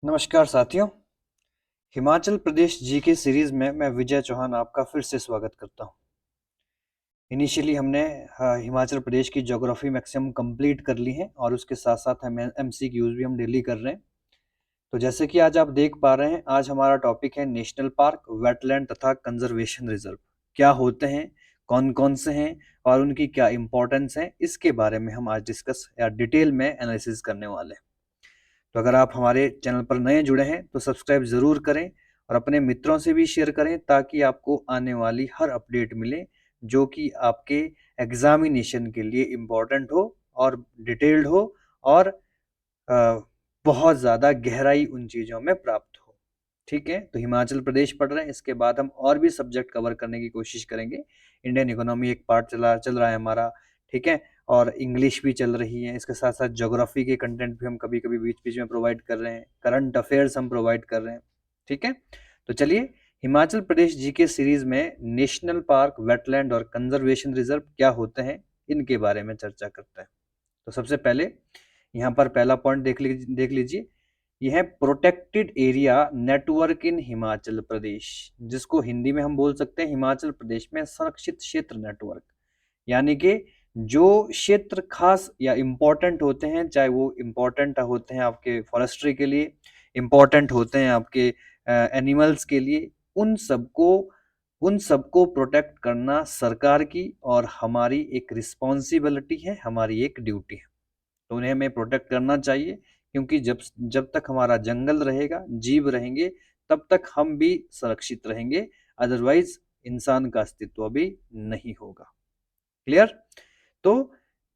नमस्कार साथियों। Himachal Pradesh GK series में मैं विजय चौहान आपका फिर से स्वागत करता हूं। इनिशियली हमने हिमाचल प्रदेश की ज्योग्राफी मैक्सिमम कंप्लीट कर ली है और उसके साथ साथ हम एमसीक्यूज भी हम डेली कर रहे हैं। तो जैसे कि आज आप देख पा रहे हैं, आज हमारा टॉपिक है नेशनल पार्क, वेटलैंड तथा कंजर्वेशन रिजर्व क्या होते हैं, कौन कौन से हैं और उनकी क्या इंपॉर्टेंस है, इसके बारे में हम आज डिस्कस या डिटेल में एनालिसिस करने वाले हैं। तो अगर आप हमारे चैनल पर नए जुड़े हैं तो सब्सक्राइब ज़रूर करें और अपने मित्रों से भी शेयर करें ताकि आपको आने वाली हर अपडेट मिले जो कि आपके एग्जामिनेशन के लिए इम्पोर्टेंट हो और डिटेल्ड हो और बहुत ज़्यादा गहराई उन चीज़ों में प्राप्त हो। ठीक है, तो हिमाचल प्रदेश पढ़ रहे हैं, इसके बाद हम और भी सब्जेक्ट कवर करने की कोशिश करेंगे। इंडियन इकोनॉमी एक पार्ट चल रहा है हमारा, ठीक है, और इंग्लिश भी चल रही है। इसके साथ साथ ज्योग्राफी के कंटेंट भी हम कभी कभी बीच बीच में प्रोवाइड कर रहे हैं, करंट अफेयर्स हम प्रोवाइड कर रहे हैं। ठीक है, तो चलिए हिमाचल प्रदेश जीके सीरीज में नेशनल पार्क, वेटलैंड और कंजर्वेशन रिजर्व क्या होते हैं इनके बारे में चर्चा करते हैं। तो सबसे पहले यहाँ पर पहला पॉइंट देख लीजिए। यह है protected area network in Himachal Pradesh, जिसको हिंदी में हम बोल सकते हैं हिमाचल प्रदेश में संरक्षित क्षेत्र नेटवर्क। यानी कि जो क्षेत्र खास या इम्पोर्टेंट होते हैं, चाहे वो इम्पोर्टेंट होते हैं आपके फॉरेस्ट्री के लिए, इम्पोर्टेंट होते हैं आपके एनिमल्स के लिए, उन सबको प्रोटेक्ट करना सरकार की और हमारी एक रिस्पॉन्सिबिलिटी है, हमारी एक ड्यूटी है। तो उन्हें हमें प्रोटेक्ट करना चाहिए, क्योंकि जब जब तक हमारा जंगल रहेगा, जीव रहेंगे, तब तक हम भी सुरक्षित रहेंगे। अदरवाइज इंसान का अस्तित्व भी नहीं होगा। क्लियर? तो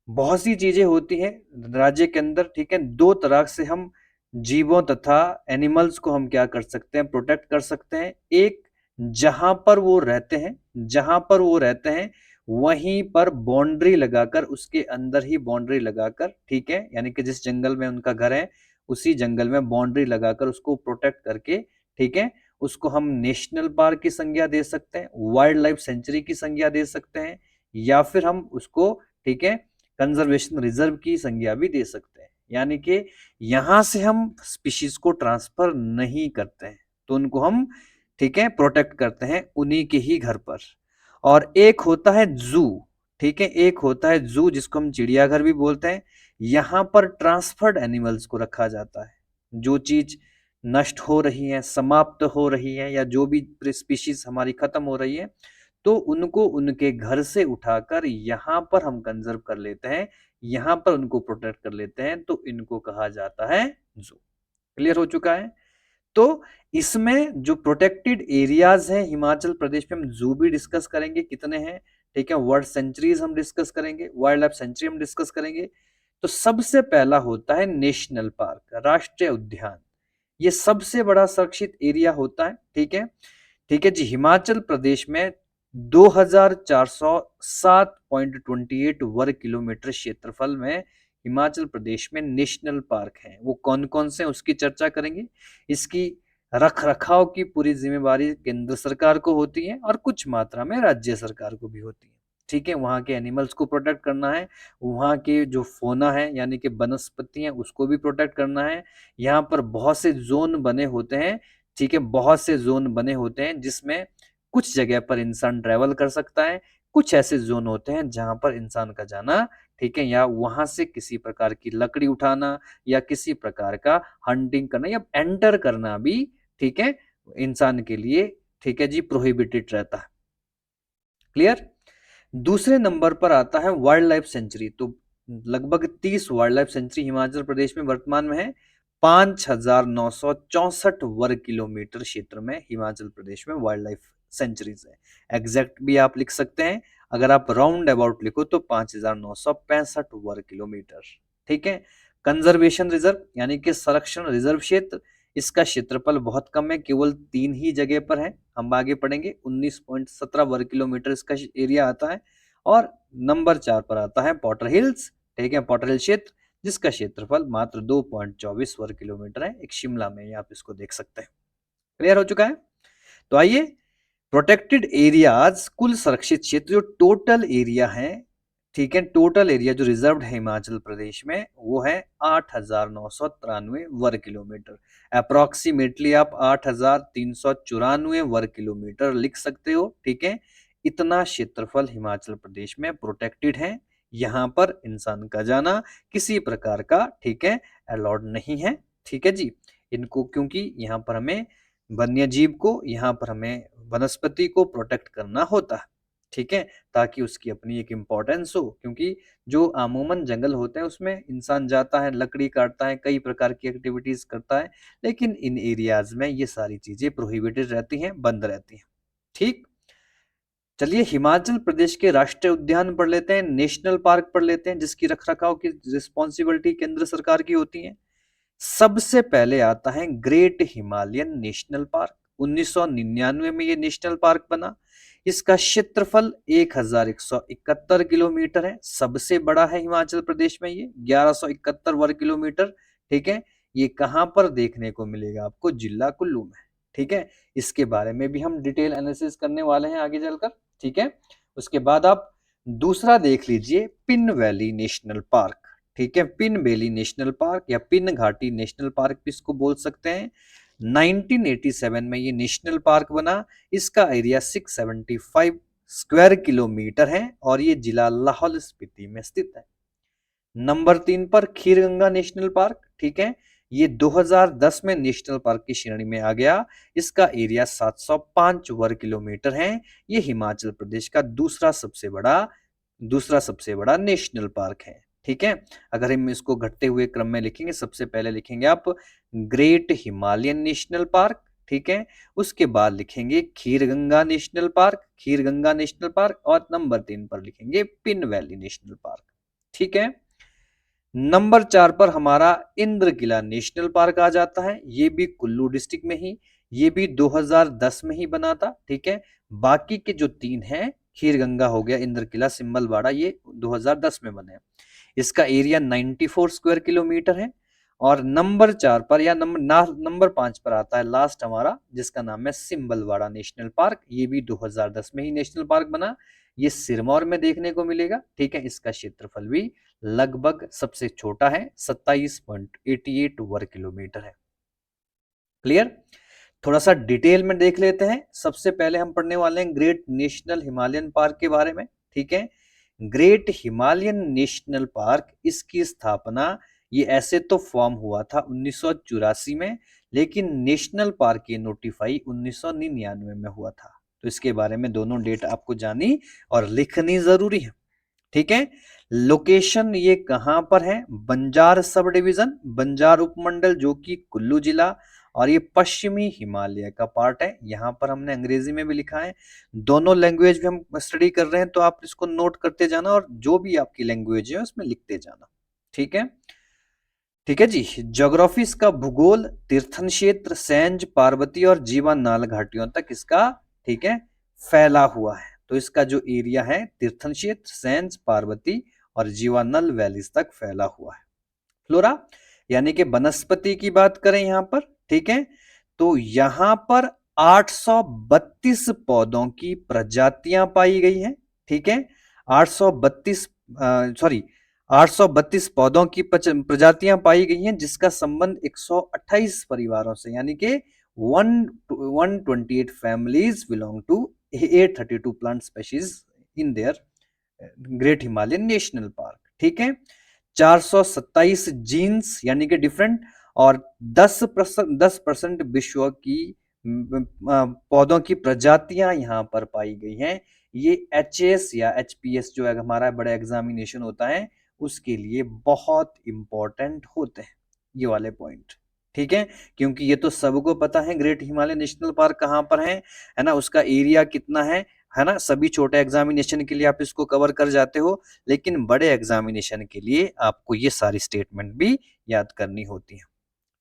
बहुत सी चीजें होती हैं राज्य के अंदर, ठीक है। दो तरह से हम जीवों तथा एनिमल्स को हम क्या कर सकते हैं, प्रोटेक्ट कर सकते हैं। एक, जहां पर वो रहते हैं, जहां पर वो रहते हैं वहीं पर बाउंड्री लगाकर, उसके अंदर ही बाउंड्री लगाकर, ठीक है, यानी कि जिस जंगल में उनका घर है उसी जंगल में बाउंड्री लगाकर उसको प्रोटेक्ट करके, ठीक है, उसको हम नेशनल पार्क की संज्ञा दे सकते हैं, वाइल्ड लाइफ सेंचुरी की संज्ञा दे सकते हैं, या फिर हम उसको, ठीक है, कंजर्वेशन रिजर्व की संज्ञा भी दे सकते हैं। यानी कि यहां से हम स्पीशीज को ट्रांसफर नहीं करते हैं, तो उनको हम, ठीक है, प्रोटेक्ट करते हैं उन्हीं के ही घर पर। और एक होता है जू, ठीक है, एक होता है जू जिसको हम चिड़ियाघर भी बोलते हैं। यहां पर ट्रांसफर्ड एनिमल्स को रखा जाता है। जो चीज नष्ट हो रही है, समाप्त हो रही है, या जो भी स्पीशीज हमारी खत्म हो रही है, तो उनको उनके घर से उठाकर यहाँ पर हम कंजर्व कर लेते हैं, यहाँ पर उनको प्रोटेक्ट कर लेते हैं, तो इनको कहा जाता है जू। क्लियर हो चुका है? तो इसमें जो प्रोटेक्टेड एरियाज हैं हिमाचल प्रदेश में, हम जू भी डिस्कस करेंगे कितने हैं, ठीक है, वर्ल्ड सेंचुरीज हम डिस्कस करेंगे, वाइल्ड लाइफ सेंचुरी हम डिस्कस करेंगे। तो सबसे पहला होता है नेशनल पार्क, राष्ट्रीय उद्यान। ये सबसे बड़ा संरक्षित एरिया होता है, ठीक है। ठीक है जी, हिमाचल प्रदेश में 2407.28 वर्ग किलोमीटर क्षेत्रफल में हिमाचल प्रदेश में नेशनल पार्क हैं। वो कौन कौन से हैं उसकी चर्चा करेंगे। इसकी रख रखाव की पूरी जिम्मेवारी केंद्र सरकार को होती है और कुछ मात्रा में राज्य सरकार को भी होती है। ठीक है, वहाँ के एनिमल्स को प्रोटेक्ट करना है, वहाँ के जो फोना है यानी कि वनस्पति है उसको भी प्रोटेक्ट करना है। यहाँ पर बहुत से जोन बने होते हैं, ठीक है, बहुत से जोन बने होते हैं जिसमें कुछ जगह पर इंसान ट्रेवल कर सकता है, कुछ ऐसे जोन होते हैं जहां पर इंसान का जाना, ठीक है, या वहां से किसी प्रकार की लकड़ी उठाना या किसी प्रकार का हंटिंग करना या एंटर करना भी, ठीक है, इंसान के लिए, ठीक है जी, प्रोहिबिटेड रहता है। क्लियर? दूसरे नंबर पर आता है वाइल्ड लाइफ सेंचुरी। तो लगभग 30 wild life sanctuary Himachal Pradesh में वर्तमान में है। 5,964 वर्ग किलोमीटर क्षेत्र में हिमाचल प्रदेश में वाइल्ड लाइफ सेंचुरीज है। एग्जैक्ट भी आप लिख सकते हैं, अगर आप राउंड अबाउट लिखो तो 5,965 वर्ग किलोमीटर। ठीक है। कंजर्वेशन रिजर्व यानी कि संरक्षण रिजर्व क्षेत्र, इसका क्षेत्रफल बहुत कम है, केवल 3 ही जगह पर है। हम आगे पढ़ेंगे। 19.17 वर्ग किलोमीटर इसका एरिया आता है। और नंबर 4 पर आता है पॉटर हिल्स, ठीक है, पॉटर हिल क्षेत्र, जिसका क्षेत्रफल मात्र 2.24 वर्ग किलोमीटर है। एक शिमला में आप इसको देख सकते हैं। क्लियर हो चुका है? तो आइए, प्रोटेक्टेड एरियाज, कुल संरक्षित क्षेत्र जो टोटल एरिया है, ठीक है। टोटल एरिया जो रिजर्व्ड है हिमाचल प्रदेश में वो है 8,993 वर्ग किलोमीटर। अप्रोक्सीमेटली आप 8,394 वर्ग किलोमीटर लिख सकते हो। ठीक है, इतना क्षेत्रफल हिमाचल प्रदेश में प्रोटेक्टेड है। यहाँ पर इंसान का जाना किसी प्रकार का, ठीक है, अलाउड नहीं है। ठीक है जी, इनको क्योंकि यहाँ पर हमें वन्य जीव को, यहाँ पर हमें वनस्पति को प्रोटेक्ट करना होता है। ठीक है, ताकि उसकी अपनी एक इम्पोर्टेंस हो, क्योंकि जो अमूमन जंगल होते हैं उसमें इंसान जाता है, लकड़ी काटता है, कई प्रकार की एक्टिविटीज करता है, लेकिन इन एरियाज में ये सारी चीजें प्रोहिबिटेड रहती हैं, बंद रहती हैं। ठीक, चलिए हिमाचल प्रदेश के राष्ट्रीय उद्यान पढ़ लेते हैं, नेशनल पार्क पढ़ लेते हैं, जिसकी रखरखाव की रिस्पॉन्सिबिलिटी केंद्र सरकार की होती है। सबसे पहले आता है ग्रेट हिमालयन नेशनल पार्क। 1999 में ये नेशनल पार्क बना। इसका क्षेत्रफल 1171 किलोमीटर है, सबसे बड़ा है हिमाचल प्रदेश में ये, 1171 वर्ग किलोमीटर। ठीक है, ये कहां पर देखने को मिलेगा आपको? जिला कुल्लू में। ठीक है, इसके बारे में भी हम डिटेल एनालिसिस करने वाले हैं आगे चलकर। ठीक है, उसके बाद आप दूसरा देख लीजिए पिन वैली नेशनल पार्क। ठीक है, पिन वैली नेशनल पार्क या पिन घाटी नेशनल पार्क भी इसको बोल सकते हैं। 1987 में ये नेशनल पार्क बना। इसका एरिया 675 स्क्वायर किलोमीटर है और ये जिला लाहौल स्पीति में स्थित है। नंबर 3 पर खीरगंगा नेशनल पार्क। ठीक है, ये 2010 में नेशनल पार्क की श्रेणी में आ गया। इसका एरिया 705 वर्ग किलोमीटर है। ये हिमाचल प्रदेश का दूसरा सबसे बड़ा नेशनल पार्क है। ठीक है, अगर हम इसको घटते हुए क्रम में लिखेंगे, सबसे पहले लिखेंगे आप ग्रेट हिमालयन नेशनल पार्क। ठीक है, उसके बाद लिखेंगे खीरगंगा नेशनल पार्क और नंबर 3 पर लिखेंगे पिन वैली नेशनल पार्क। ठीक है, नंबर 4 पर हमारा इंद्रकिला नेशनल पार्क आ जाता है। ये भी कुल्लू डिस्ट्रिक्ट में ही, ये भी 2010 में ही बना था। ठीक है, बाकी के जो 3 हैं, खीरगंगा हो गया, इंद्रकिला, सिंबलवाड़ा, ये 2010 में बने। इसका एरिया 94 स्क्वायर किलोमीटर है। और नंबर 4 पर या नंबर 5 पर आता है लास्ट हमारा, जिसका नाम है सिंबलवाड़ा नेशनल पार्क। ये भी 2010 में ही नेशनल पार्क बना। ये सिरमौर में देखने को मिलेगा। ठीक है, इसका क्षेत्रफल भी लगभग सबसे छोटा है, 27.88 वर्ग किलोमीटर है। क्लियर? थोड़ा सा डिटेल में देख लेते हैं। सबसे पहले हम पढ़ने वाले हैं ग्रेट नेशनल हिमालयन पार्क के बारे में। ठीक है, ग्रेट हिमालयन नेशनल पार्क, इसकी स्थापना ये ऐसे तो फॉर्म हुआ था 1984 में, लेकिन नेशनल पार्क ये नोटिफाई 1999 में हुआ था। तो इसके बारे में दोनों डेट आपको जानी और लिखनी जरूरी है। ठीक है, लोकेशन ये कहां पर है? बंजार सब डिवीजन, बंजार उपमंडल, जो कि कुल्लू जिला, और ये पश्चिमी हिमालय का पार्ट है। यहाँ पर हमने अंग्रेजी में भी लिखा है, दोनों लैंग्वेज भी हम स्टडी कर रहे हैं, तो आप इसको नोट करते जाना और जो भी आपकी लैंग्वेज है उसमें लिखते जाना। ठीक है, ठीक है जी। ज्योग्राफी इसका भूगोल, तीर्थन क्षेत्र, सैंज, पार्वती और जीवानाल घाटियों तक इसका, ठीक है, फैला हुआ है। तो इसका जो एरिया है तीर्थन क्षेत्र, सैंज, पार्वती और जीवानल वैलीज तक फैला हुआ है। फ्लोरा यानी कि वनस्पति की बात करें यहाँ पर, ठीक है, तो यहाँ पर 832 पौधों की प्रजातियां पाई गई हैं। ठीक है, 832 पौधों की प्रजातियां पाई गई हैं, जिसका संबंध 128 परिवारों से, यानी कि 128 families belong to 832 plant species in their Great Himalayan National Park. ठीक है, 427 जीन्स यानी कि डिफरेंट, और 10% विश्व की पौधों की प्रजातियां यहां पर पाई गई हैं। ये एचएस या एचपीएस जो है हमारा बड़ा एग्जामिनेशन होता है, उसके लिए बहुत इंपॉर्टेंट होते हैं ये वाले पॉइंट। ठीक है, क्योंकि ये तो सबको पता है ग्रेट हिमालय नेशनल पार्क कहां पर है ना, उसका एरिया कितना है ना, सभी छोटे एग्जामिनेशन के लिए आप इसको कवर कर जाते हो, लेकिन बड़े एग्जामिनेशन के लिए आपको ये सारी स्टेटमेंट भी याद करनी होती है।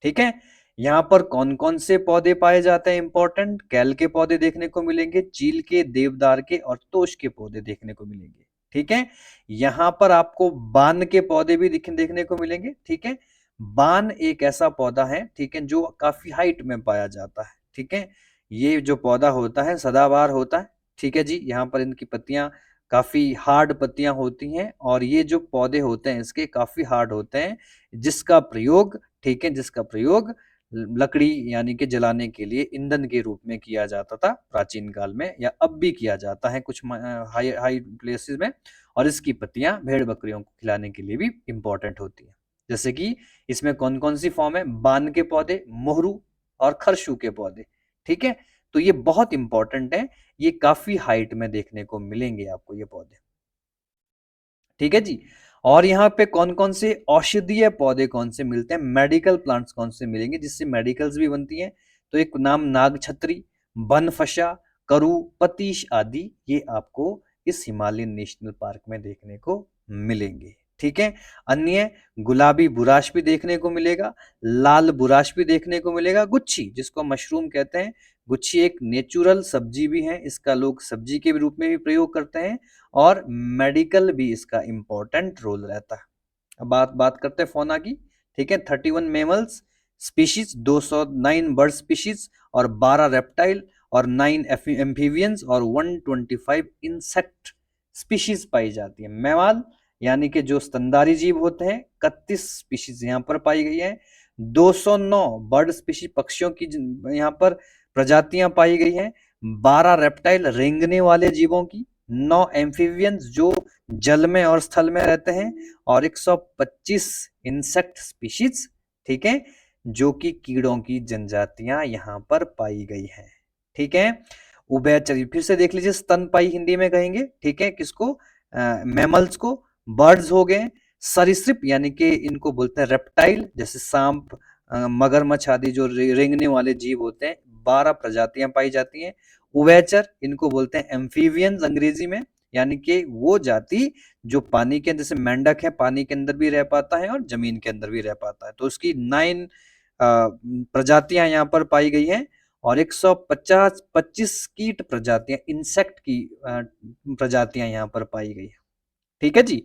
ठीक है, यहाँ पर कौन कौन से पौधे पाए जाते हैं इंपॉर्टेंट? कैल के पौधे देखने को मिलेंगे, चील के, देवदार के और तोश के पौधे देखने को मिलेंगे। ठीक है, यहाँ पर आपको बान के पौधे भी देखने को मिलेंगे। ठीक है, बान एक ऐसा पौधा है, ठीक है, जो काफी हाइट में पाया जाता है। ठीक है, ये जो पौधा होता है सदाबहार होता है। ठीक है जी, यहाँ पर इनकी पत्तियां काफी हार्ड पत्तियां होती हैं और ये जो पौधे होते हैं इसके काफी हार्ड होते हैं, जिसका प्रयोग, ठीक है, जिसका प्रयोग लकड़ी यानी कि जलाने के लिए ईंधन के रूप में किया जाता था प्राचीन काल में, या अब भी किया जाता है कुछ हाई हाई प्लेसेस में। और इसकी पत्तियां भेड़ बकरियों को खिलाने के लिए भी इंपॉर्टेंट होती है। जैसे कि इसमें कौन कौन सी फॉर्म है, बान के पौधे, मोहरू और खरशु के पौधे, ठीक है। तो ये बहुत इंपॉर्टेंट है, ये काफी हाइट में देखने को मिलेंगे आपको ये पौधे, ठीक है जी। और यहाँ पे कौन कौन से औषधीय पौधे कौन से मिलते हैं, मेडिकल प्लांट्स कौन से मिलेंगे जिससे मेडिकल्स भी बनती हैं, तो एक नाम नागछत्री, बनफशा, करू, पतीश आदि, ये आपको इस हिमालयन नेशनल पार्क में देखने को मिलेंगे, ठीक है। अन्य गुलाबी बुराश भी देखने को मिलेगा, लाल बुराश भी देखने को मिलेगा, गुच्छी जिसको मशरूम कहते हैं, गुच्छी एक नेचुरल सब्जी भी है, इसका लोग सब्जी के रूप में भी प्रयोग करते हैं और मेडिकल भी इसका इंपॉर्टेंट रोल रहता है। अब बात करते हैं फौना की, ठीक है। 31 मेमल्स स्पीशीज, 209 बर्ड स्पीशीज और 12 रेप्टाइल और 9 एम्फीबियंस और 125 इंसेक्ट स्पीशीज पाई जाती है। मैमाल यानी कि जो स्तनधारी जीव होते हैं 31 स्पीशीज यहाँ पर पाई गई है। 209 बर्ड स्पीशीज पक्षियों की यहाँ पर प्रजातियां पाई गई हैं। 12 रेप्टाइल रेंगने वाले जीवों की, 9 एम्फीबियंस जो जल में और स्थल में रहते हैं और 125 इंसेक्ट स्पीशीज, ठीक है, जो कि कीड़ों की जनजातियां यहाँ पर पाई गई हैं, ठीक है। उभयचरी फिर से देख लीजिए, स्तनपाई हिंदी में कहेंगे, ठीक है, किसको, मैमल्स को। बर्ड्स हो गए, सरीसृप यानी कि इनको बोलते हैं रेप्टाइल, जैसे सांप, मगरमच्छ आदि जो रेंगने वाले जीव होते हैं, 12 प्रजातियां पाई जाती हैं। उभयचर इनको बोलते हैं एम्फीबियंस अंग्रेजी में, यानी कि वो जाति जो पानी के, जैसे मेंढक है पानी के अंदर भी रह पाता है और जमीन के अंदर भी रह पाता है, तो उसकी 9 प्रजातियां यहाँ पर पाई गई हैं और 125 कीट प्रजातियां, इंसेक्ट की प्रजातियां यहाँ पर पाई गई है, ठीक है जी।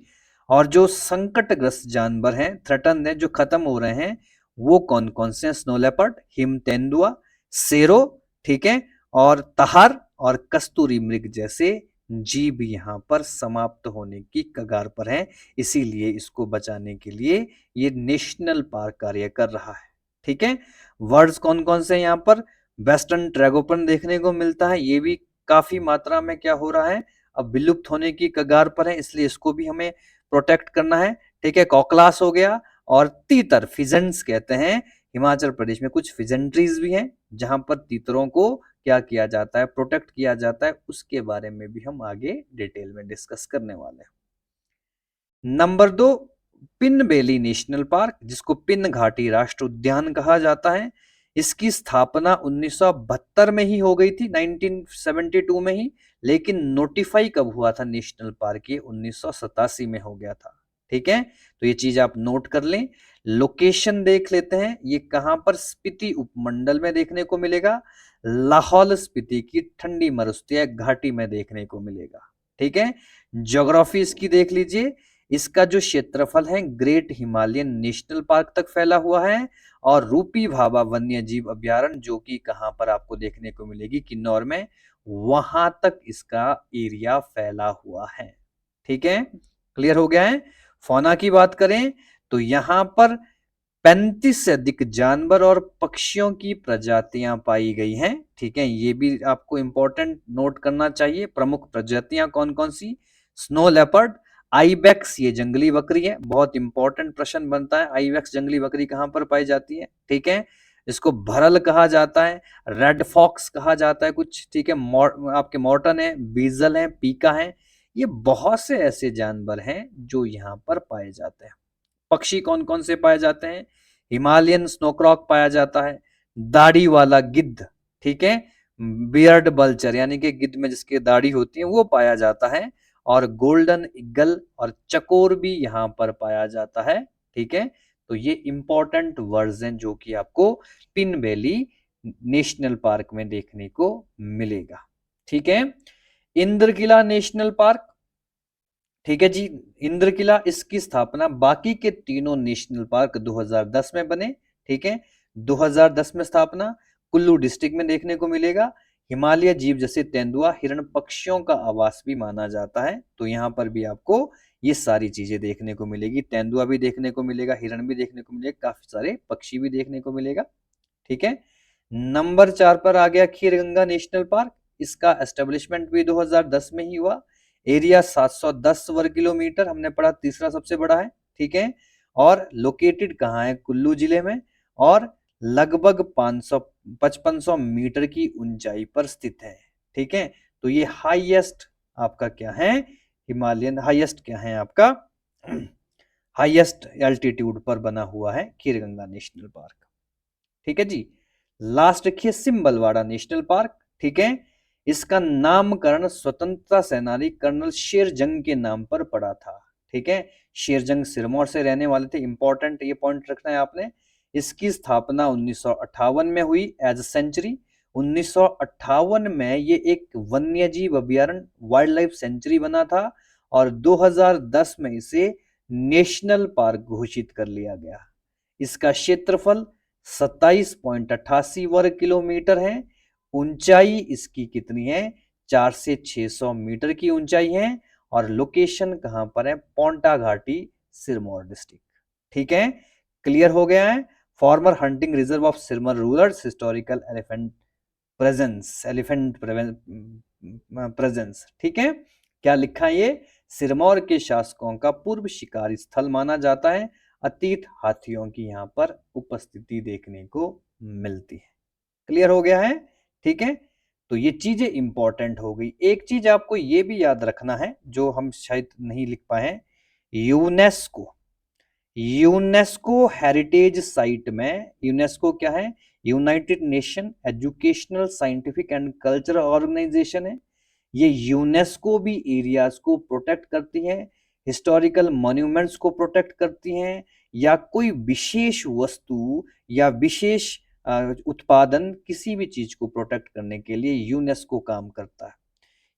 और जो संकटग्रस्त जानवर हैं, थ्रेटन है, जो खत्म हो रहे हैं, वो कौन कौन से हैं, स्नो लेपर्ड, हिम तेंदुआ, सेरो, ठीक है, और तहार और कस्तूरी मृग जैसे जीव यहाँ पर समाप्त होने की कगार पर हैं। इसीलिए इसको बचाने के लिए ये नेशनल पार्क कार्य कर रहा है, ठीक है। वर्ड्स कौन कौन से यहाँ पर, वेस्टर्न ट्रैगोपन देखने को मिलता है, ये भी काफी मात्रा में क्या हो रहा है, अब विलुप्त होने की कगार पर है, इसलिए इसको भी हमें प्रोटेक्ट करना है, ठीक है। कॉकलास हो गया और तीतर, फिजेंट्स कहते हैं, हिमाचल प्रदेश में कुछ फिजेंट्रीज भी हैं जहां पर तीतरों को क्या किया जाता है, प्रोटेक्ट किया जाता है, उसके बारे में भी हम आगे डिटेल में डिस्कस करने वाले हैं। Number 2, pin valley national park, जिसको पिन घाटी राष्ट्र उद्यान कहा जाता है। इसकी स्थापना 1972 में ही हो गई थी, 1972 में ही, लेकिन नोटिफाई कब हुआ था नेशनल पार्क, ये 1987 में हो गया था, ठीक है। तो ये चीज आप नोट कर लें। लोकेशन देख लेते हैं, ये कहां पर, स्पीति उपमंडल में देखने को मिलेगा, लाहौल स्पीति की ठंडी मरुस्थलीय घाटी में देखने को मिलेगा, ठीक है। ज्योग्राफी इसकी देख लीजिए, इसका जो क्षेत्रफल है ग्रेट हिमालयन नेशनल पार्क तक फैला हुआ है और रूपी भाभा वन्य जीव अभ्यारण्य, जो कि कहां पर आपको देखने को मिलेगी, किन्नौर में, वहां तक इसका एरिया फैला हुआ है, ठीक है। क्लियर हो गया है। फौना की बात करें तो यहां पर 35 से अधिक जानवर और पक्षियों की प्रजातियां पाई गई हैं, ठीक है। ये भी आपको इंपॉर्टेंट नोट करना चाहिए। प्रमुख प्रजातियां कौन कौन सी, स्नो लेपर्ड, आईबेक्स, ये जंगली बकरी है, बहुत इंपॉर्टेंट प्रश्न बनता है, आईबेक्स जंगली बकरी कहां पर पाई जाती है, ठीक है। इसको भरल कहा जाता है, रेड फॉक्स कहा जाता है कुछ, ठीक है, आपके मॉर्टन है, बीजल है, पीका है, ये बहुत से ऐसे जानवर हैं जो यहाँ पर पाए जाते हैं। पक्षी कौन कौन से पाए जाते हैं, हिमालयन स्नोक्रॉक पाया जाता है, दाढ़ी वाला गिद्ध, ठीक है, बियर्ड बल्चर यानी कि गिद्ध में जिसकी दाढ़ी होती है वो पाया जाता है, और गोल्डन ईगल और चकोर भी यहाँ पर पाया जाता है, ठीक है। तो ये इंपॉर्टेंट वर्ड्स हैं जो कि आपको पिन वैली नेशनल पार्क में देखने को मिलेगा, ठीक है। इंद्रकिला नेशनल पार्क, ठीक है जी, इंद्रकिला, इसकी स्थापना, बाकी के तीनों नेशनल पार्क 2010 में बने, ठीक है, 2010 में स्थापना, कुल्लू डिस्ट्रिक्ट में देखने को मिलेगा। हिमालय जीव जैसे तेंदुआ हिरण पक्षियों का आवास भी माना जाता है। तो यहाँ पर भी आपको ये सारी चीजें देखने को मिलेगी, तेंदुआ भी देखने को मिलेगा, हिरण भी देखने को मिलेगा, काफी सारे पक्षी भी देखने को मिलेगा। ठीक है, नंबर 4 पर आ गया खीरगंगा नेशनल पार्क। इसका एस्टेब्लिशमेंट भी 2010 में ही हुआ। एरिया 710 वर्ग किलोमीटर, हमने पढ़ा तीसरा सबसे बड़ा है। ठीक है, और लोकेटेड कहाँ है, कुल्लू जिले में, और लगभग 5500 मीटर की ऊंचाई पर स्थित है। ठीक है, तो ये हाईएस्ट आपका क्या है, हिमालयन हाईएस्ट क्या है आपका हाईएस्ट एल्टीट्यूड पर बना हुआ है खीरगंगा नेशनल पार्क। ठीक है जी, लास्ट देखिए सिंबलवाड़ा नेशनल पार्क। ठीक है, इसका नामकरण स्वतंत्रता सेनानी कर्नल शेरजंग के नाम पर पड़ा था। ठीक है, शेरजंग सिरमौर से रहने वाले थे, इंपॉर्टेंट ये पॉइंट रखना है आपने। इसकी स्थापना 1958 में हुई एज सेंचुरी। 1958 में ये एक वन्यजीव अभ्यारण्य वाइल्ड लाइफ सेंचुरी बना था और 2010 में इसे नेशनल पार्क घोषित कर लिया गया। इसका क्षेत्रफल 27.88 वर्ग किलोमीटर है। ऊंचाई इसकी कितनी है, 4 से 600 मीटर की ऊंचाई है और लोकेशन कहां पर है, पोंटा घाटी सिरमौर डिस्ट्रिक्ट। ठीक है, क्लियर हो गया है। Farmer hunting reserve of Sirmaur rulers, historical elephant presence. ठीक है, क्या लिखा है ये, सिरमौर के शासकों का पूर्व शिकारी स्थल माना जाता है। अतीत हाथियों की यहाँ पर उपस्थिति देखने को मिलती है। क्लियर हो गया है। ठीक है, तो ये चीजें इंपॉर्टेंट हो गई। एक चीज आपको ये भी याद रखना है जो हम शायद नहीं लिख पाए, यूनेस्को। यूनेस्को हेरिटेज साइट में, यूनेस्को क्या है, United Nation Educational Scientific and Cultural Organization है। ये यूनेस्को भी एरियाज को प्रोटेक्ट करती है, हिस्टोरिकल मॉन्यूमेंट्स को प्रोटेक्ट करती हैं, या कोई विशेष वस्तु या विशेष उत्पादन किसी भी चीज को प्रोटेक्ट करने के लिए यूनेस्को काम करता है।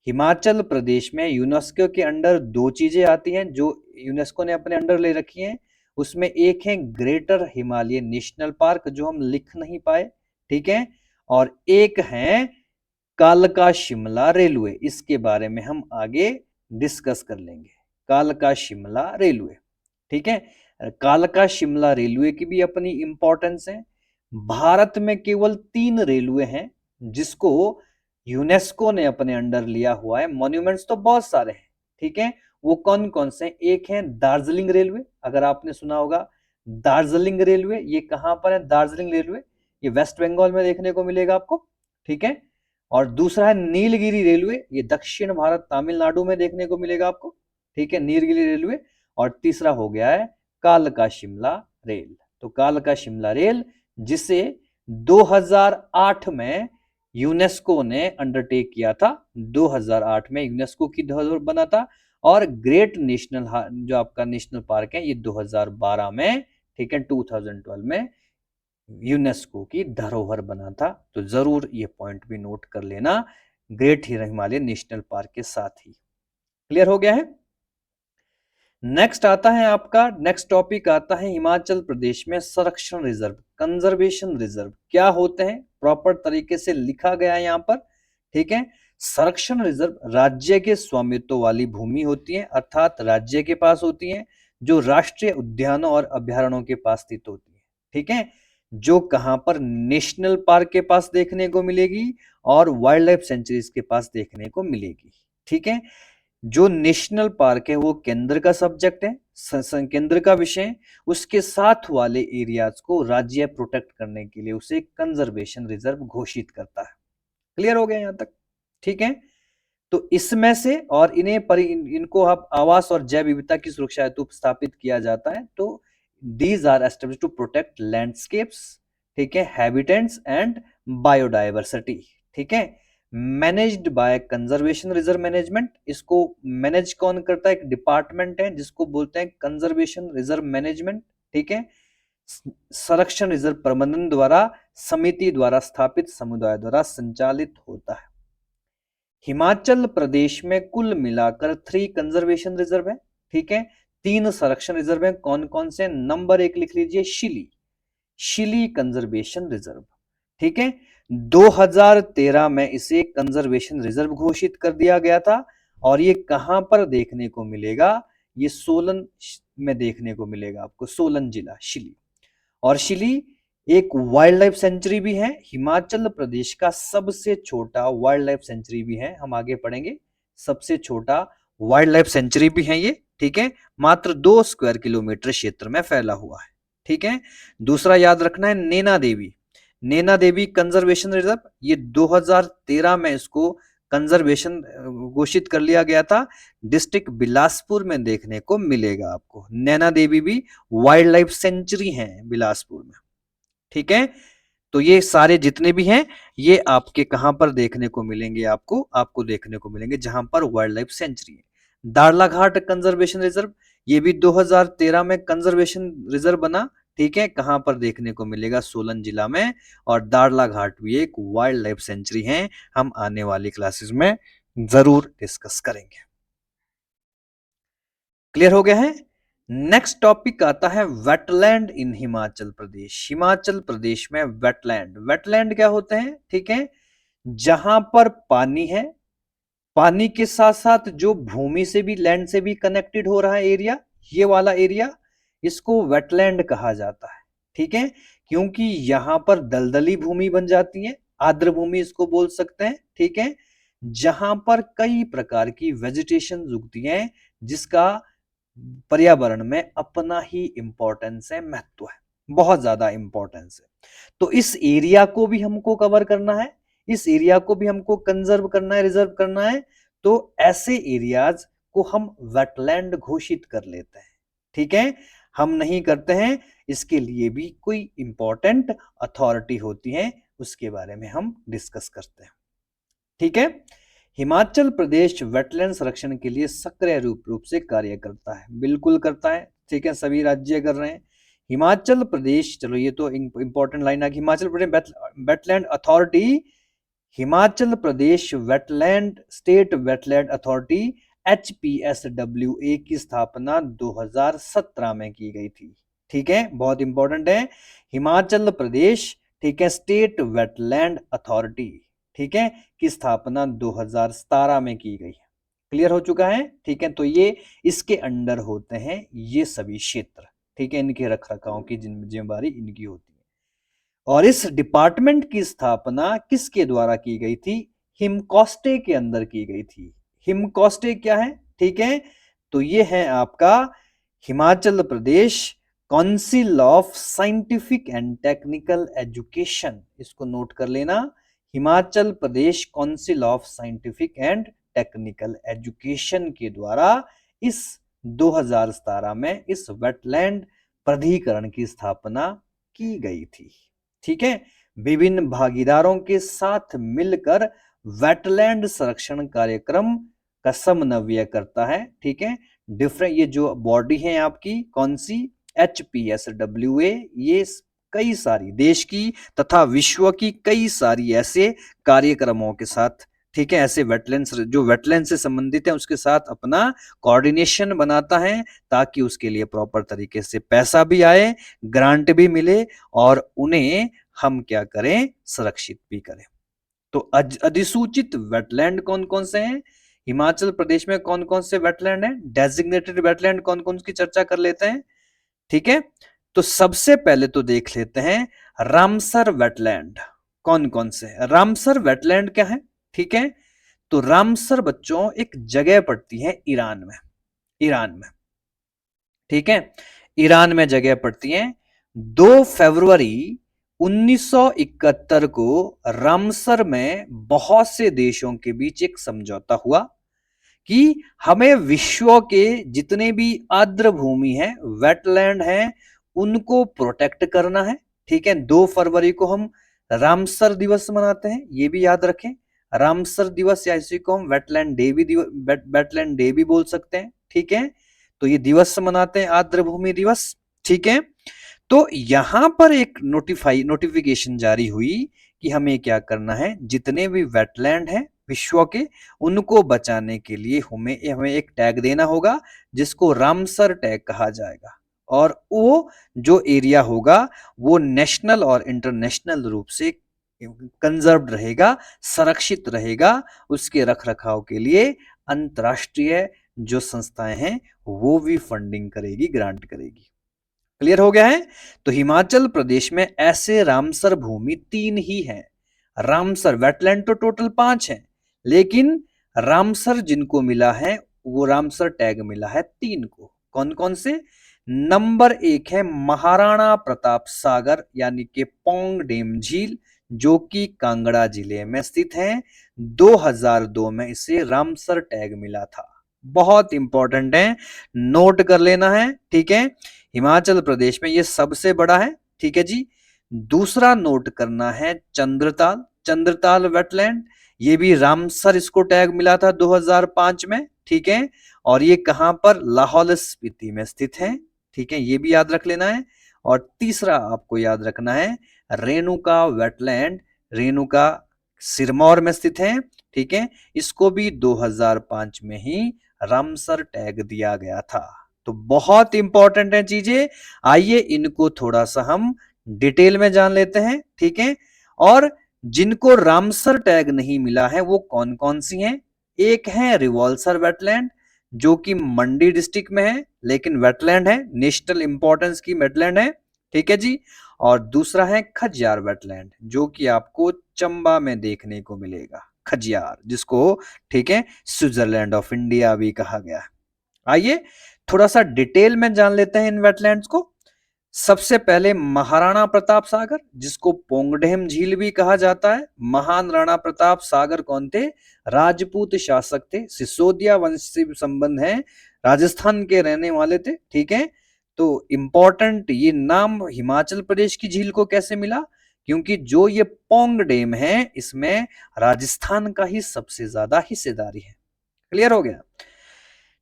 हिमाचल प्रदेश में यूनेस्को के अंडर दो चीजें आती हैं जो यूनेस्को ने अपने अंडर ले रखी हैं। उसमें एक है ग्रेटर हिमालय नेशनल पार्क जो हम लिख नहीं पाए। ठीक है, और एक है कालका शिमला रेलवे। इसके बारे में हम आगे डिस्कस कर लेंगे, कालका शिमला रेलवे। ठीक है, कालका शिमला रेलवे की भी अपनी इंपॉर्टेंस है। भारत में केवल 3 रेलवे हैं जिसको यूनेस्को ने अपने अंडर लिया हुआ है। मॉन्यूमेंट्स तो बहुत सारे हैं। ठीक है, वो कौन कौन से, एक है दार्जिलिंग रेलवे, अगर आपने सुना होगा दार्जिलिंग रेलवे, ये कहां पर है दार्जिलिंग रेलवे, ये वेस्ट बंगाल में देखने को मिलेगा आपको। ठीक है, और दूसरा है नीलगिरी रेलवे, ये दक्षिण भारत तमिलनाडु में देखने को मिलेगा आपको। ठीक है, नीलगिरी रेलवे। और तीसरा हो गया है कालका शिमला रेल। तो कालका शिमला रेल जिसे 2008 में यूनेस्को ने अंडरटेक किया था, 2008 में यूनेस्को की धरोहर बना था। और ग्रेट नेशनल जो आपका नेशनल पार्क है ये 2012 में, ठीक है, 2012 में यूनेस्को की धरोहर बना था। तो जरूर ये पॉइंट भी नोट कर लेना ग्रेट हिमालय नेशनल पार्क के साथ ही। क्लियर हो गया है। नेक्स्ट आता है आपका, नेक्स्ट टॉपिक आता है हिमाचल प्रदेश में संरक्षण रिजर्व, कंजर्वेशन रिजर्व क्या होते हैं, प्रॉपर तरीके से लिखा गया है यहाँ पर। ठीक है, संरक्षण रिजर्व राज्य के स्वामित्व वाली भूमि होती है, अर्थात राज्य के पास होती है, जो राष्ट्रीय उद्यानों और अभ्यारण्यों के पास स्थित होती है। ठीक है, जो कहां पर नेशनल पार्क के पास देखने को मिलेगी और वाइल्ड लाइफ सेंचुरीज के पास देखने को मिलेगी। ठीक है, जो नेशनल पार्क है वो केंद्र का सब्जेक्ट है, केंद्र का विषय। उसके साथ वाले एरियाज को राज्य प्रोटेक्ट करने के लिए उसे कंजर्वेशन रिजर्व घोषित करता है। क्लियर हो गया यहां तक। ठीक है, तो इसमें से और इनको आप आवास और जैव विविधता की सुरक्षा हेतु स्थापित किया जाता है। तो these are established to protect landscapes, ठीक है, हैबिटेट्स एंड बायोडाइवर्सिटी। ठीक है, managed by conservation reserve management. इसको मैनेज कौन करता है, एक डिपार्टमेंट है जिसको बोलते हैं कंजर्वेशन रिजर्व मैनेजमेंट। ठीक है, संरक्षण रिजर्व प्रबंधन द्वारा समिति द्वारा स्थापित समुदाय द्वारा संचालित होता है। हिमाचल प्रदेश में कुल मिलाकर 3 कंजर्वेशन रिजर्व है। ठीक है, 3 संरक्षण रिजर्व है। कौन कौन से, नंबर 1 लिख लीजिए शिली, शिली कंजर्वेशन रिजर्व। ठीक है, 2013 में इसे कंजर्वेशन रिजर्व घोषित कर दिया गया था। और ये कहां पर देखने को मिलेगा, ये सोलन में देखने को मिलेगा आपको, सोलन जिला शिली। और शिली एक वाइल्ड लाइफ सेंचुरी भी है, हिमाचल प्रदेश का सबसे छोटा वाइल्ड लाइफ सेंचुरी भी है, हम आगे पढ़ेंगे। सबसे छोटा वाइल्ड लाइफ सेंचुरी भी है ये, ठीक है, मात्र 2 स्क्वायर किलोमीटर क्षेत्र में फैला हुआ है, ठीक है। दूसरा याद रखना है नैना देवी, नैना देवी कंजर्वेशन रिजर्व, ये 2013 में इसको कंजर्वेशन घोषित कर लिया गया था, डिस्ट्रिक्ट बिलासपुर में देखने को मिलेगा आपको। नैना देवी भी वाइल्ड लाइफ सेंचुरी है बिलासपुर में, ठीक है। तो ये सारे जितने भी हैं ये आपके कहां पर देखने को मिलेंगे, आपको देखने को मिलेंगे जहां पर वाइल्ड लाइफ सेंचुरी है। दाड़लाघाट कंजर्वेशन रिजर्व, ये भी 2013 में कंजर्वेशन रिजर्व बना, ठीक है। कहां पर देखने को मिलेगा, सोलन जिला में। और दाड़लाघाट भी एक वाइल्ड लाइफ सेंचुरी है, हम आने वाली क्लासेस में जरूर डिस्कस करेंगे। क्लियर हो गया है। नेक्स्ट टॉपिक आता है वेटलैंड इन हिमाचल प्रदेश। हिमाचल प्रदेश में वेटलैंड, वेटलैंड क्या होते हैं, ठीक है, जहां पर पानी है, पानी के साथ साथ जो भूमि से भी, लैंड से भी कनेक्टेड हो रहा है एरिया, ये वाला एरिया, इसको वेटलैंड कहा जाता है, ठीक है। क्योंकि यहां पर दलदली भूमि बन जाती है, आर्द्र भूमि इसको बोल सकते हैं, ठीक है, जहां पर कई प्रकार की वेजिटेशन उगती है, जिसका पर्यावरण में अपना ही इंपॉर्टेंस है, महत्व है, बहुत ज्यादा इंपॉर्टेंस है। तो इस एरिया को भी हमको कवर करना है, इस एरिया को भी हमको कंजर्व करना है, रिजर्व करना है। तो ऐसे एरियाज को हम वेटलैंड घोषित कर लेते हैं, ठीक है। हम नहीं करते हैं, इसके लिए भी कोई इंपॉर्टेंट अथॉरिटी होती है, उसके बारे में हम डिस्कस करते हैं, ठीक है। हिमाचल प्रदेश वेटलैंड संरक्षण के लिए सक्रिय रूप से कार्य करता है, बिल्कुल करता है, ठीक है, सभी राज्य कर रहे हैं। हिमाचल प्रदेश, चलो ये तो इंपॉर्टेंट लाइन आ गई, Himachal Pradesh wetland authority, Himachal Pradesh wetland state wetland authority HPSWA की स्थापना 2017 में की गई थी, ठीक है, बहुत इंपॉर्टेंट है। हिमाचल प्रदेश, ठीक है, स्टेट वेटलैंड अथॉरिटी, ठीक है, की स्थापना 2017 में की गई है। क्लियर हो चुका है, ठीक है। तो ये इसके अंडर होते हैं ये सभी क्षेत्र, ठीक है, इनके रख रखाव की जिम्मेदारी इनकी होती है। और इस डिपार्टमेंट की स्थापना किसके द्वारा की गई थी, हिमकॉस्टे के अंदर की गई थी। हिमकॉस्टे क्या है, ठीक है, तो ये है आपका Himachal Pradesh council of scientific and technical education, इसको नोट कर लेना, Himachal Pradesh council of scientific and technical education के द्वारा इस 2017 में इस वेटलैंड प्राधिकरण की स्थापना की गई थी, ठीक है। विभिन्न भागीदारों के साथ मिलकर वेटलैंड संरक्षण कार्यक्रम का समन्वय करता है, ठीक है। डिफरेंट, ये जो बॉडी है आपकी कौन सी, HPSWA, ये कई सारी देश की तथा विश्व की कई सारी ऐसे कार्यक्रमों के साथ, ठीक है, ऐसे वेटलैंड्स जो वेटलैंड से संबंधित है उसके साथ अपना कोऑर्डिनेशन बनाता है, ताकि उसके लिए प्रॉपर तरीके से पैसा भी आए, ग्रांट भी मिले, और उन्हें हम क्या करें, सुरक्षित भी करें। तो अधिसूचित वेटलैंड कौन कौन से हैं, हिमाचल प्रदेश में कौन कौन से वेटलैंड हैं, डेजिग्नेटेड वेटलैंड कौन कौन की चर्चा कर लेते हैं, ठीक है। तो सबसे पहले तो देख लेते हैं रामसर वेटलैंड कौन कौन से, रामसर वेटलैंड क्या है, ठीक है। तो रामसर बच्चों एक जगह पड़ती है ईरान में, ईरान में, ठीक है, ईरान में जगह पड़ती है। 2 फरवरी 1971 को रामसर में बहुत से देशों के बीच एक समझौता हुआ कि हमें विश्व के जितने भी आर्द्र भूमि है, वेटलैंड है, उनको प्रोटेक्ट करना है, ठीक है। 2 फरवरी को हम रामसर दिवस मनाते हैं, ये भी याद रखें, रामसर दिवस, या इसी को हम वेटलैंड डे भी बोल सकते हैं, ठीक है। तो ये दिवस मनाते हैं, आर्द्र भूमि दिवस, ठीक है। तो यहां पर एक नोटिफिकेशन जारी हुई कि हमें क्या करना है, जितने भी वेटलैंड है विश्व के, उनको बचाने के लिए हमें एक टैग देना होगा, जिसको रामसर टैग कहा जाएगा। और वो जो एरिया होगा वो नेशनल और इंटरनेशनल रूप से कंजर्व्ड रहेगा, संरक्षित रहेगा, उसके रख रखाव के लिए अंतरराष्ट्रीय जो संस्थाएं हैं वो भी फंडिंग करेगी, ग्रांट करेगी। क्लियर हो गया है? तो हिमाचल प्रदेश में ऐसे रामसर भूमि 3 ही है। रामसर वेटलैंड तो टोटल 5 है, लेकिन रामसर जिनको मिला है वो रामसर टैग मिला है 3 को। कौन कौन से? नंबर 1 है महाराणा प्रताप सागर यानी कि पौंग डैम झील, जो कि कांगड़ा जिले में स्थित है। 2002 में इसे रामसर टैग मिला था। बहुत इंपॉर्टेंट है, नोट कर लेना है, ठीक है। हिमाचल प्रदेश में ये सबसे बड़ा है, ठीक है जी। दूसरा नोट करना है चंद्रताल, चंद्रताल वेटलैंड, ये भी रामसर इसको टैग मिला था 2005 में, ठीक है। और ये कहां पर? लाहौल स्पीति में स्थित है, ठीक है, ये भी याद रख लेना है। और तीसरा आपको याद रखना है रेणुका वेटलैंड, रेणुका सिरमौर में स्थित है, ठीक है। इसको भी 2005 में ही रामसर टैग दिया गया था। तो बहुत इंपॉर्टेंट है चीजें, आइए इनको थोड़ा सा हम डिटेल में जान लेते हैं, ठीक है। और जिनको रामसर टैग नहीं मिला है वो कौन कौन सी हैं? एक है रिवॉल्सर वेटलैंड, जो कि मंडी डिस्ट्रिक्ट में है, लेकिन वेटलैंड है, नेशनल इंपॉर्टेंस की वेटलैंड है, ठीक है जी। और दूसरा है खजियार वेटलैंड, जो कि आपको चंबा में देखने को मिलेगा, खजियार, जिसको, ठीक है, स्विट्जरलैंड ऑफ इंडिया भी कहा गया है। आइए थोड़ा सा डिटेल में जान लेते हैं इन वेटलैंड्स को। सबसे पहले महाराणा प्रताप सागर, जिसको पोंगडेम झील भी कहा जाता है। महान राणा प्रताप सागर कौन थे? राजपूत शासक थे, सिसोदिया वंश से संबंध है, राजस्थान के रहने वाले थे, ठीक है। तो इंपॉर्टेंट, ये नाम हिमाचल प्रदेश की झील को कैसे मिला? क्योंकि जो ये पोंग डैम है इसमें राजस्थान का ही सबसे ज्यादा हिस्सेदारी है। क्लियर हो गया?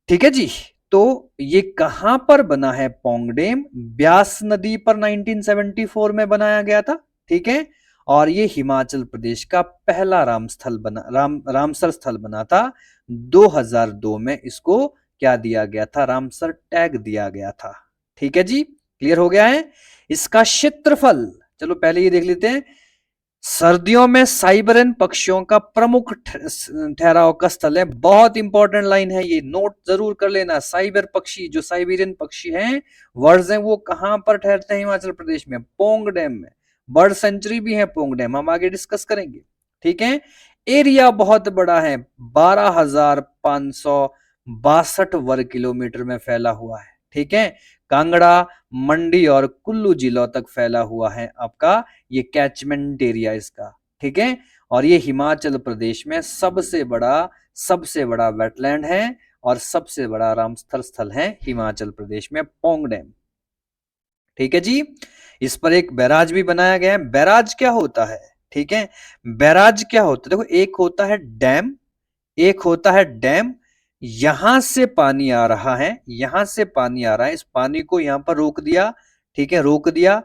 ठीक है जी। तो ये कहां पर बना है पोंग डैम? ब्यास नदी पर 1974 में बनाया गया था, ठीक है। और ये हिमाचल प्रदेश का पहला रामसर स्थल बना था। 2002 में इसको क्या दिया गया था? रामसर टैग दिया गया था, ठीक है जी। क्लियर हो गया है? इसका क्षेत्रफल, चलो पहले ये देख लेते हैं। सर्दियों में साइबेरियन पक्षियों का प्रमुख ठहराव का स्थल है। बहुत इंपॉर्टेंट लाइन है ये, नोट जरूर कर लेना। साइबर पक्षी, जो साइबेरियन पक्षी हैं, वर्ड्स हैं, वो कहां पर ठहरते हैं? हिमाचल प्रदेश में, पोंग डैम में। बर्ड सेंचुरी भी है पोंग डैम, हम आगे डिस्कस करेंगे, ठीक है। एरिया बहुत बड़ा है, 12,562 वर्ग किलोमीटर में फैला हुआ है, ठीक है। कांगड़ा, मंडी और कुल्लू जिलों तक फैला हुआ है आपका ये कैचमेंट एरिया इसका, ठीक है। और ये हिमाचल प्रदेश में सबसे बड़ा वेटलैंड है और सबसे बड़ा रामसर स्थल है हिमाचल प्रदेश में, पोंग डैम, ठीक है जी। इस पर एक बैराज भी बनाया गया है। बैराज क्या होता है? ठीक है, बैराज क्या होता है? देखो, एक होता है डैम, एक होता है डैम। यहां से पानी आ रहा है, यहां से पानी आ रहा है, इस पानी को यहां पर रोक दिया, ठीक है, रोक दिया,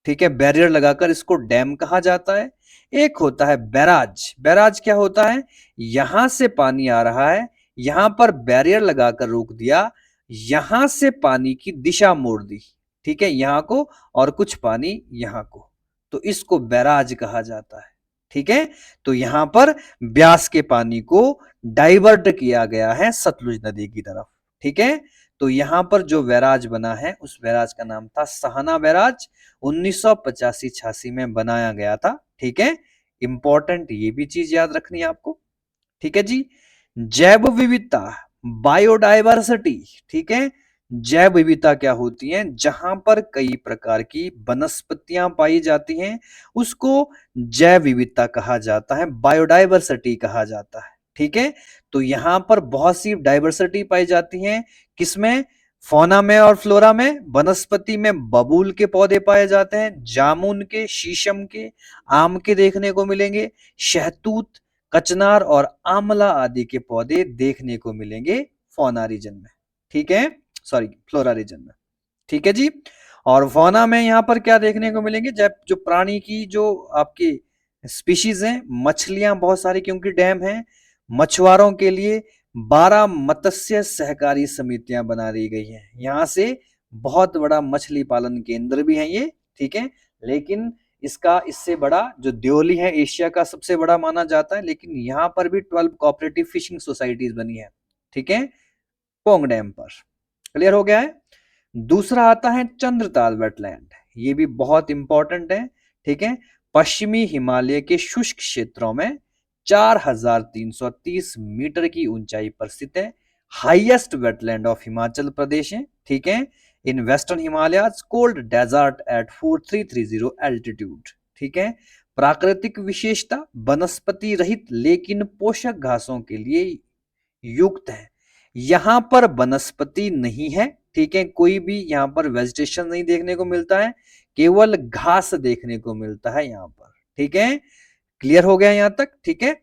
ठीक है, बैरियर लगाकर, इसको डैम कहा जाता है। एक होता है बैराज। बैराज क्या होता है? यहां से पानी आ रहा है, यहां पर बैरियर लगाकर रोक दिया, यहां से पानी की दिशा मोड़ दी, ठीक है, यहां को, और कुछ पानी यहां को, तो इसको बैराज कहा जाता है, ठीक है। तो यहां पर ब्यास के पानी को डाइवर्ट किया गया है सतलुज नदी की तरफ, ठीक है। तो यहां पर जो बैराज बना है उस बैराज का नाम था सहाना बैराज, 1985-86 में बनाया गया था, ठीक है। इंपॉर्टेंट ये भी चीज याद रखनी है आपको, ठीक है जी। जैव विविधता, बायोडाइवर्सिटी, ठीक है। जैव विविधता क्या होती है? जहां पर कई प्रकार की वनस्पतियां पाई जाती हैं उसको जैव विविधता कहा जाता है, बायोडाइवर्सिटी कहा जाता है, ठीक है। तो यहां पर बहुत सी डाइवर्सिटी पाई जाती है, किसमें? फौना में और फ्लोरा में। वनस्पति में बबूल के पौधे पाए जाते हैं, जामुन के, शीशम के, आम के देखने को मिलेंगे, शहतूत, कचनार और आंवला आदि के पौधे देखने को मिलेंगे फौना रीजन में, ठीक है, सॉरी फ्लोरा रीजन में, ठीक है जी। और फौना में यहां पर क्या देखने को मिलेंगे? जब जो प्राणी की जो आपकी स्पीशीज हैं, मछलियां बहुत सारी, क्योंकि डैम है। मछुआरों के लिए 12 मत्स्य सहकारी समितियां बना दी गई हैं, यहां से बहुत बड़ा मछली पालन केंद्र भी है ये, ठीक है। लेकिन इसका इससे बड़ा जो देओली है एशिया का सबसे बड़ा माना जाता है, लेकिन यहाँ पर भी 12 कोऑपरेटिव फिशिंग सोसाइटीज बनी है, ठीक है, पोंग डैम पर। क्लियर हो गया है। दूसरा आता है चंद्रताल वेटलैंड, ये भी बहुत इंपॉर्टेंट है, ठीक है, पश्चिमी हिमालय के शुष्क क्षेत्रों में 4330 मीटर की ऊंचाई पर स्थित है, highest wetland of Himachal Pradesh है, ठीक है, in western Himalayas cold desert at 4330 altitude, ठीक है। प्राकृतिक विशेषता वनस्पति रहित लेकिन पोषक घासों के लिए युक्त है। यहां पर वनस्पति नहीं है, ठीक है, कोई भी यहां पर वेजिटेशन नहीं देखने को मिलता है, केवल घास देखने को मिलता है यहां पर, ठीक है। क्लियर हो गया यहां तक, ठीक है।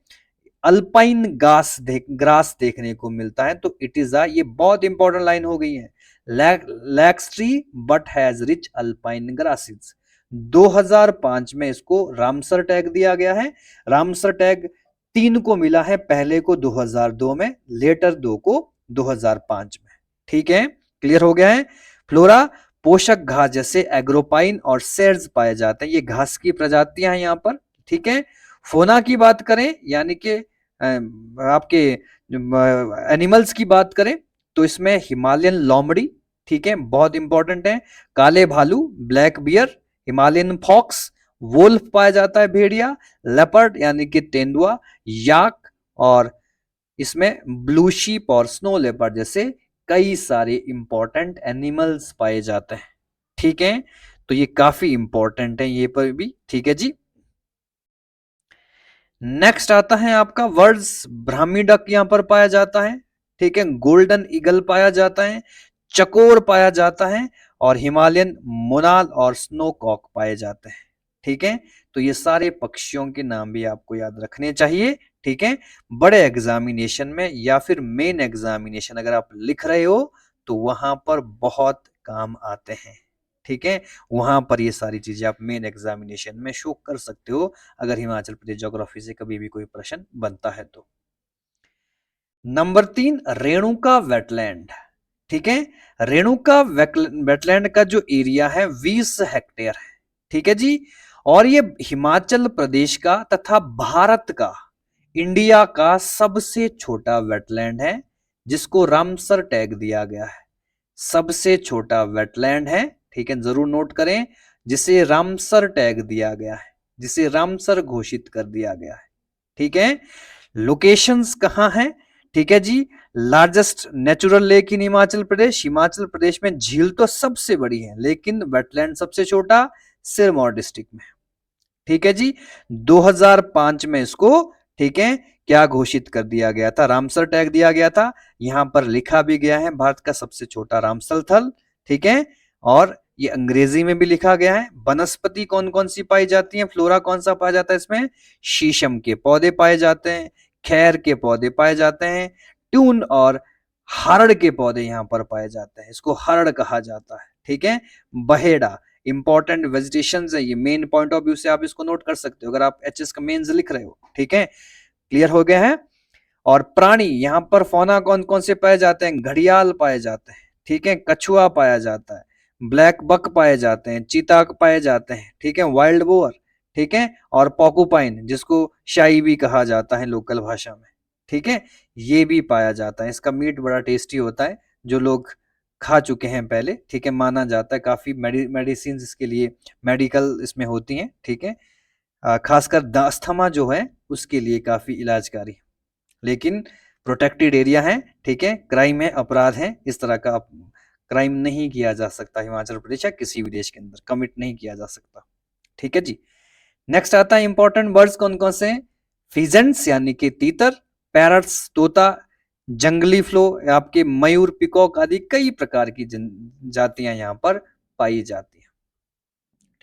अल्पाइन ग्रास देखने को मिलता है, तो इट इज ये बहुत इंपॉर्टेंट लाइन हो गई है, lakhs tree but has rich alpine grasses. 2005 में इसको रामसर टैग दिया गया है। रामसर टैग 3 को मिला है, पहले को 2002 में, लेटर 2 को 2005 में, ठीक है। क्लियर हो गया है। फ्लोरा पोषक घास जैसे एग्रोपाइन और सेर्स पाए जाते हैं, ये घास की प्रजातियां हैं यहाँ पर, ठीक है। फोना की बात करें, यानी कि आपके एनिमल्स की बात करें, तो इसमें हिमालयन लोमड़ी, ठीक है, बहुत इंपॉर्टेंट है, काले भालू, black bear, Himalayan fox, wolf पाया जाता है, भेड़िया, लेपर्ड यानी कि तेंदुआ, याक, और इसमें ब्लू शीप और स्नो लेपर्ड जैसे कई सारे इंपॉर्टेंट एनिमल्स पाए जाते हैं, ठीक है। तो ये काफी इंपॉर्टेंट है ये पर भी, ठीक है जी। नेक्स्ट आता है आपका वर्ड्स, ब्राह्मी डक यहां पर पाया जाता है, ठीक है, गोल्डन ईगल पाया जाता है, चकोर पाया जाता है, और हिमालयन मोनाल और स्नोकॉक पाए जाते हैं, ठीक है। तो ये सारे पक्षियों के नाम भी आपको याद रखने चाहिए, ठीक है। बड़े एग्जामिनेशन में या फिर मेन एग्जामिनेशन अगर आप लिख रहे हो तो वहां पर बहुत काम आते हैं, ठीक है। वहां पर ये सारी चीजें आप मेन एग्जामिनेशन में शो कर सकते हो अगर हिमाचल प्रदेश ज्योग्राफी से कभी भी कोई प्रश्न बनता है तो। नंबर 3 रेणुका वेटलैंड, ठीक है। रेणुका वेटलैंड का जो एरिया है 20 हेक्टेयर है, ठीक है जी। और ये हिमाचल प्रदेश का तथा भारत का, इंडिया का सबसे छोटा वेटलैंड है, जिसको रामसर टैग दिया गया है। सबसे छोटा वेटलैंड है, ठीक है, जरूर नोट करें, जिसे रामसर टैग दिया गया है, जिसे रामसर घोषित कर दिया गया है, ठीक है। लोकेशंस कहां है, ठीक है जी। Largest natural lake in Himachal Pradesh, Himachal Pradesh में झील तो सबसे बड़ी है, लेकिन वेटलैंड सबसे छोटा सिरमौर डिस्ट्रिक्ट में, ठीक है जी। 2005 में इसको, ठीक है, क्या घोषित कर दिया गया था, रामसर टैग दिया गया था। यहां पर लिखा भी गया है भारत का सबसे छोटा रामसर थल, ठीक है, और ये अंग्रेजी में भी लिखा गया है। वनस्पति कौन कौन सी पाई जाती है, फ्लोरा कौन सा पाया जाता है इसमें, शीशम के पौधे पाए जाते हैं, खैर के पौधे पाए जाते हैं, ट्यून और हरड़ के पौधे यहां पर पाए जाते हैं, इसको हरड़ कहा जाता है, ठीक है। बहेड़ा इंपॉर्टेंट वेजिटेशन है, ये मेन पॉइंट ऑफ व्यू से आप इसको नोट कर सकते हो अगर आप एचएस का मेंस लिख रहे हो, ठीक है। क्लियर हो गया है। और प्राणी यहां पर फौना कौन कौन से पाए जाते हैं, घड़ियाल पाए जाते हैं, ठीक है, कछुआ पाया जाता है, ब्लैक बक पाए जाते हैं, चीता पाए जाते हैं, ठीक है, वाइल्ड बोअर, ठीक है, और पोकुपाइन जिसको शाही भी कहा जाता है लोकल भाषा में, ठीक है, ये भी पाया जाता है। इसका मीट बड़ा टेस्टी होता है, जो लोग खा चुके हैं पहले, ठीक है, माना जाता है काफी मेडिसिन इसके लिए, मेडिकल इसमें होती हैं, ठीक है, खासकर दस्थमा जो है उसके लिए काफी इलाजकारी, लेकिन प्रोटेक्टेड एरिया है, ठीक है, क्राइम है, अपराध है, इस तरह का क्राइम नहीं किया जा सकता हिमाचल प्रदेश या किसी भी देश के अंदर कमिट नहीं किया जा सकता, ठीक है जी। नेक्स्ट आता है इंपॉर्टेंट बर्ड्स कौन कौन से, फिजेंट्स यानी कि तीतर, पैरट्स तोता, जंगली फ्लो आपके मयूर, पिकॉक आदि कई प्रकार की जातियां यहां पर पाई जाती हैं,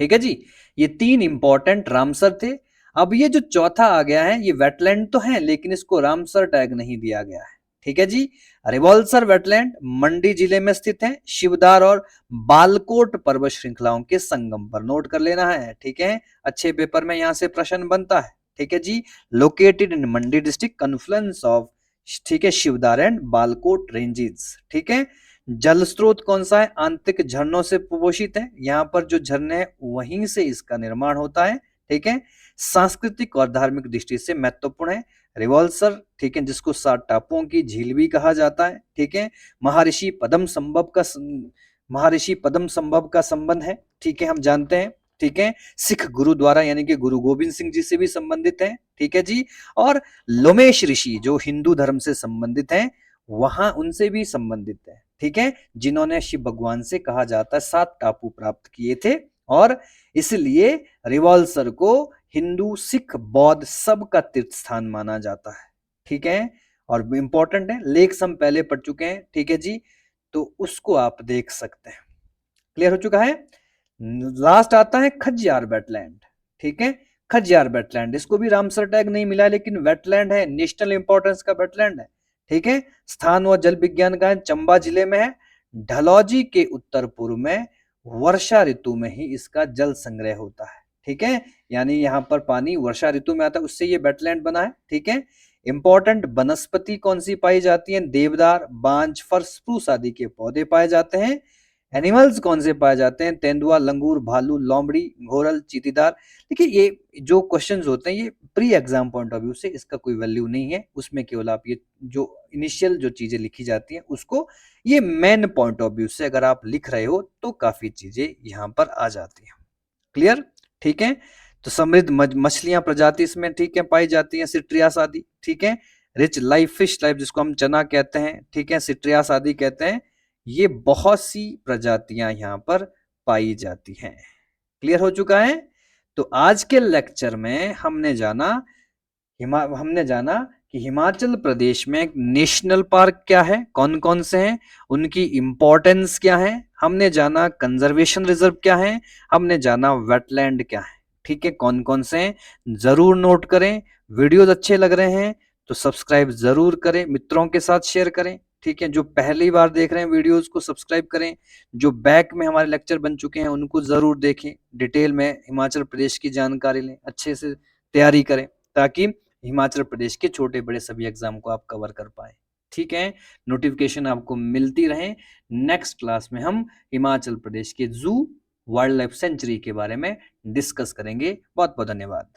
ठीक है जी। ये 3 इंपॉर्टेंट रामसर थे। अब ये जो चौथा आ गया है ये वेटलैंड तो है, लेकिन इसको रामसर टैग नहीं दिया गया है, ठीक है जी। रिवॉल्सर वेटलैंड मंडी जिले में स्थित है, शिवदार और बालकोट पर्वत श्रृंखलाओं के संगम पर, नोट कर लेना है, ठीक है, अच्छे पेपर में यहां से प्रश्न बनता है, ठीक है जी। Located in Mandi district, confluence of, ठीक है, शिवदार एंड बालकोट रेंजेस, ठीक है। जल स्रोत कौन सा है? आंतरिक झरनों से पोषित है, यहाँ पर जो झरने हैं वहीं से इसका निर्माण होता है, ठीक है। सांस्कृतिक और धार्मिक दृष्टि से महत्वपूर्ण है। रिवाल्सर, ठीक है, जिसको 7 टापुओं की झील भी कहा जाता है, ठीक है। महर्षि पद्म संभव का संबंध है, ठीक है, हम जानते हैं, ठीक है। सिख गुरुद्वारा यानी कि गुरु गोविंद सिंह जी से भी संबंधित है, ठीक है जी। और लोमेश ऋषि जो हिंदू धर्म से संबंधित है, वहां उनसे भी संबंधित है, ठीक है, जिन्होंने शिव भगवान से कहा जाता है 7 टापू प्राप्त किए थे। और इसलिए रिवाल्सर को हिंदू सिख बौद्ध सब का तीर्थ स्थान माना जाता है, ठीक है। और इंपॉर्टेंट है, लेक्स हम पहले पढ़ चुके हैं, ठीक है जी, तो उसको आप देख सकते हैं। क्लियर हो चुका है। लास्ट आता है खज्जियार वेटलैंड, ठीक है। खज्जियार वेटलैंड, इसको भी रामसर टैग नहीं मिला, लेकिन वेटलैंड है, नेशनल इंपॉर्टेंस का वेटलैंड है, ठीक है। स्थान व जल विज्ञान का चंबा जिले में है। ढलौजी के उत्तर पूर्व में वर्षा ऋतु में ही इसका जल संग्रह होता है, ठीक है। यानी यहाँ पर पानी वर्षा ऋतु में आता है, उससे ये वेटलैंड बना है, ठीक है। इंपॉर्टेंट वनस्पति कौन सी पाई जाती है? देवदार, बांज, फर, स्प्रूस आदि के पौधे पाए जाते हैं। एनिमल्स कौन से पाए जाते हैं? तेंदुआ, लंगूर, भालू, लोमड़ी, घोरल, चीतीदार। देखिए ये जो क्वेश्चंस होते हैं ये pre exam point of view से इसका कोई वैल्यू नहीं है, उसमें केवल आप ये जो इनिशियल जो चीजें लिखी जाती हैं उसको, ये मेन पॉइंट ऑफ व्यू से अगर आप लिख रहे हो तो काफी चीजें यहाँ पर आ जाती हैं। क्लियर, ठीक है। तो समृद्ध मछलियां प्रजाति इसमें, ठीक है, पाई जाती हैं, सिट्रियास आदि, ठीक है। रिच लाइफ, फिश लाइफ जिसको हम चना कहते हैं, ठीक है, सिट्रियास आदि कहते हैं, ये बहुत सी प्रजातियां यहाँ पर पाई जाती हैं। क्लियर हो चुका है। तो आज के लेक्चर में हमने जाना कि हिमाचल प्रदेश में नेशनल पार्क क्या है, कौन कौन से हैं, उनकी इंपॉर्टेंस क्या है, हमने जाना कंजर्वेशन रिजर्व क्या है, हमने जाना वेटलैंड क्या है, ठीक है, कौन कौन से हैं। जरूर नोट करें। वीडियोस अच्छे लग रहे हैं तो सब्सक्राइब जरूर करें, मित्रों के साथ शेयर करें, ठीक है। जो पहली बार देख रहे हैं वीडियोस को सब्सक्राइब करें। जो बैक में हमारे लेक्चर बन चुके हैं उनको जरूर देखें, डिटेल में हिमाचल प्रदेश की जानकारी लें, अच्छे से तैयारी करें, ताकि हिमाचल प्रदेश के छोटे बड़े सभी एग्जाम को आप कवर कर पाए, ठीक है। नोटिफिकेशन आपको मिलती रहे। नेक्स्ट क्लास में हम हिमाचल प्रदेश के जू, वाइल्ड लाइफ सेंचुरी के बारे में डिस्कस करेंगे। बहुत बहुत धन्यवाद।